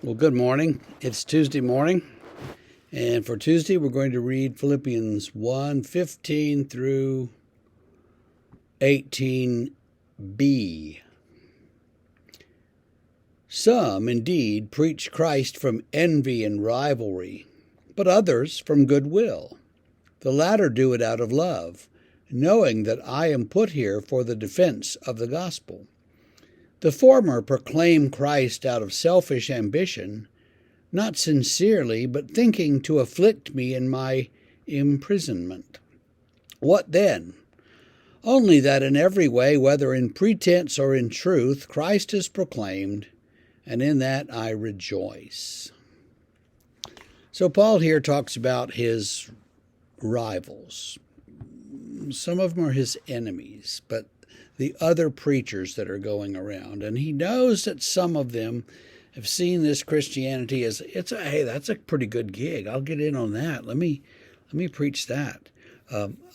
Well, good morning. It's Tuesday morning, and for Tuesday, we're going to read Philippians 1:15 through 18b. Some, indeed, preach Christ from envy and rivalry, but others from goodwill. The latter do it out of love, knowing that I am put here for the defense of the gospel. The former proclaim Christ out of selfish ambition, not sincerely, but thinking to afflict me in my imprisonment. What then? Only that in every way, whether in pretense or in truth, Christ is proclaimed, and in that I rejoice. So Paul here talks about his rivals. Some of them are his enemies, but the other preachers that are going around. And he knows that some of them have seen this Christianity as, hey, that's a pretty good gig. I'll get in on that. Let me preach that.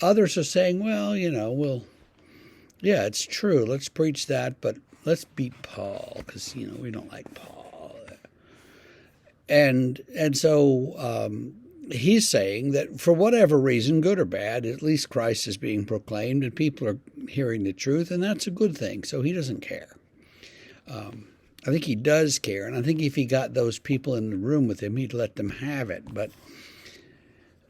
Others are saying, well, yeah, it's true. Let's preach that, but let's beat Paul because, we don't like Paul. And so he's saying that for whatever reason, good or bad, at least Christ is being proclaimed and people are hearing the truth, and that's a good thing. So he doesn't care. I think he does care, and I think if he got those people in the room with him, he'd let them have it. But,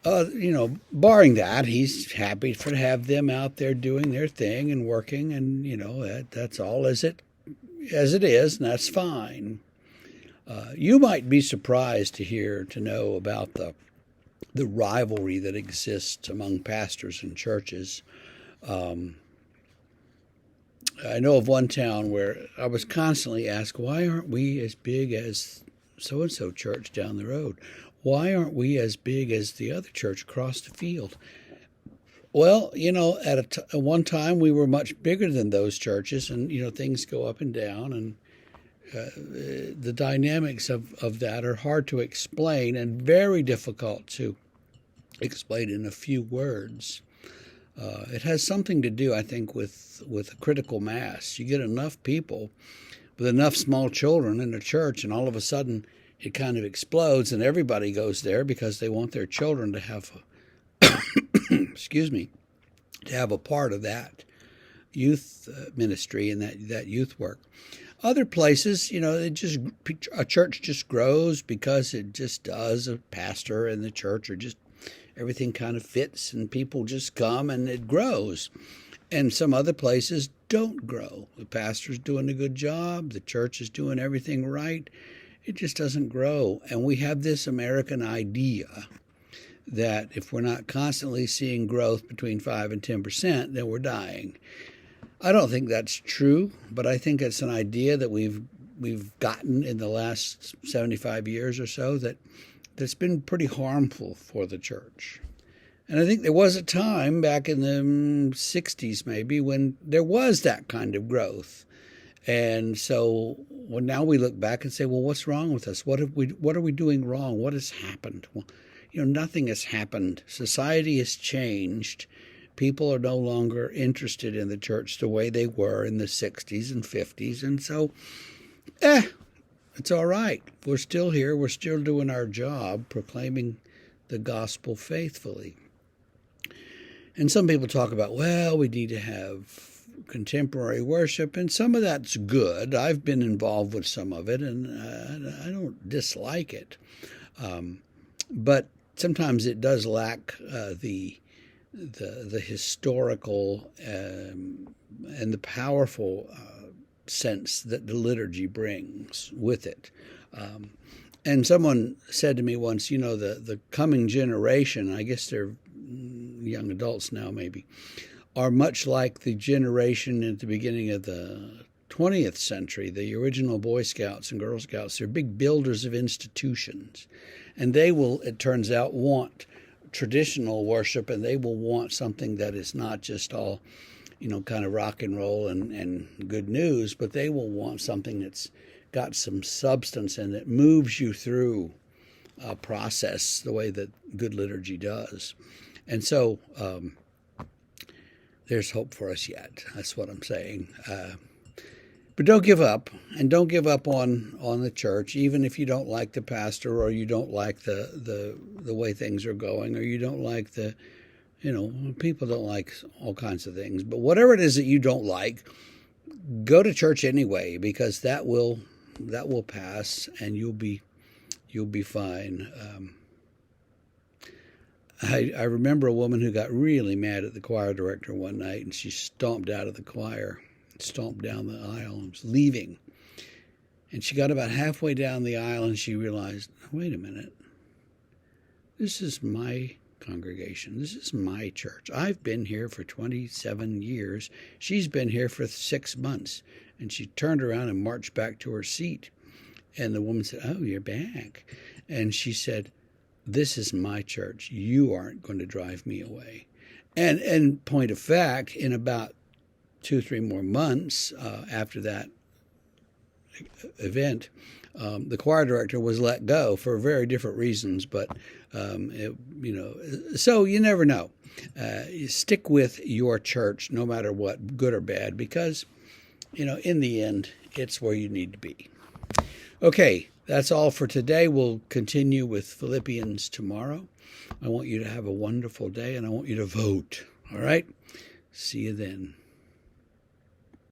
barring that, he's happy to have them out there doing their thing and working, and, that's all as it is, and that's fine. You might be surprised to know about the rivalry that exists among pastors and churches. I know of one town where I was constantly asked, why aren't we as big as so-and-so church down the road? Why aren't we as big as the other church across the field? Well, at one time we were much bigger than those churches, and, things go up and down, and the dynamics of that are hard to explain and very difficult to explain in a few words. It has something to do, I think, with a critical mass. You get enough people with enough small children in a church, and all of a sudden it kind of explodes, and everybody goes there because they want their children to have to have a part of that youth ministry and that youth work. Other places, a church just grows because it just does. A pastor and the church are just, everything kind of fits and people just come and it grows. And some other places don't grow. The pastor's doing a good job. The church is doing everything right. It just doesn't grow. And we have this American idea that if we're not constantly seeing growth between 5 and 10%, then we're dying. I don't think that's true, but I think it's an idea that we've gotten in the last 75 years or so that's been pretty harmful for the church. And I think there was a time back in the 60s maybe when there was that kind of growth. And so now we look back and say, well, what's wrong with us? What are we doing wrong? What has happened? Well, nothing has happened. Society has changed. People are no longer interested in the church the way they were in the 60s and 50s. And so, it's all right. We're still here. We're still doing our job, proclaiming the gospel faithfully. And some people talk about, well, we need to have contemporary worship, and some of that's good. I've been involved with some of it, and I don't dislike it. But sometimes it does lack the historical and the powerful sense that the liturgy brings with it. And someone said to me once, the coming generation, I guess they're young adults now maybe, are much like the generation at the beginning of the 20th century, the original Boy Scouts and Girl Scouts. They're big builders of institutions. And they will, it turns out, want traditional worship, and they will want something that is not just all, kind of rock and roll and good news, but they will want something that's got some substance and that moves you through a process the way that good liturgy does. And so there's hope for us yet. That's what I'm saying. But don't give up, and don't give up on the church, even if you don't like the pastor, or you don't like the way things are going, or you don't like people don't like all kinds of things. But whatever it is that you don't like, go to church anyway, because that will pass, and you'll be fine. I remember a woman who got really mad at the choir director one night, and she stomped out of the choir, stomped down the aisle, and was leaving. And she got about halfway down the aisle, and she realized, wait a minute, this is my congregation. This is my church. I've been here for 27 years. She's been here for 6 months. And she turned around and marched back to her seat. And the woman said, oh, you're back. And she said, this is my church. You aren't going to drive me away. And point of fact, in about 2 or 3 more months after that event, the choir director was let go for very different reasons. But, so you never know. Stick with your church no matter what, good or bad, because, in the end, it's where you need to be. Okay, that's all for today. We'll continue with Philippians tomorrow. I want you to have a wonderful day, and I want you to vote. All right? See you then.